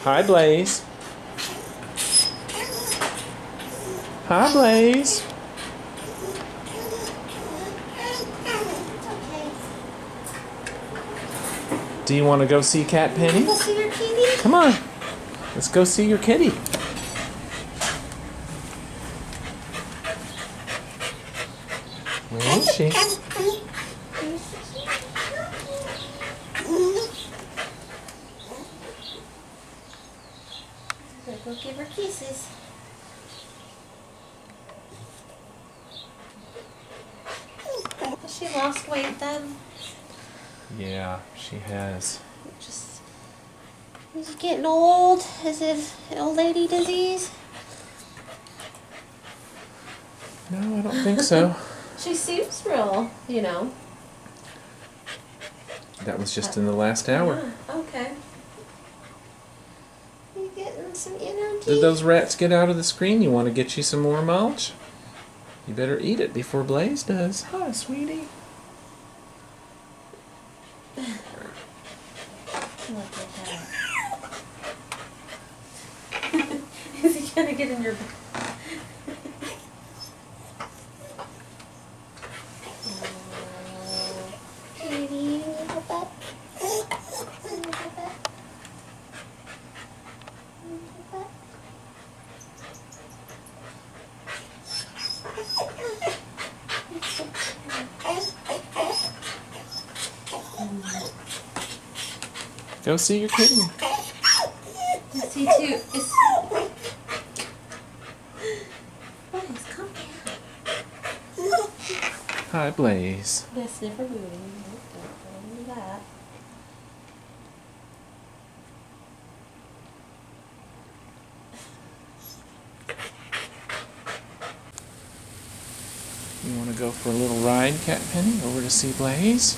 Hi, Blaze. Hi, Blaze. Do you want to go see Cat Penny? Go see your kitty? Come on. Let's go see your kitty. Where is she? Go give her kisses. Has she lost weight then? Yeah, she has. Is it getting old? Is it old lady disease? No, I don't think so. She seems real, you know. That was just in the last hour. Okay. You getting some energy? Did those rats get out of the screen? You want to get you some more mulch? You better eat it before Blaze does. Hi, sweetie. Look at that. Is he gonna get in your bed? Kitty, little butt. Little butt. Little butt. Go see your kitten. Yes, he too. Blaze, come down. Hi, Blaze. Yes, sniffer booty. Don't do that. You want to go for a little ride, Cat Penny, over to see Blaze?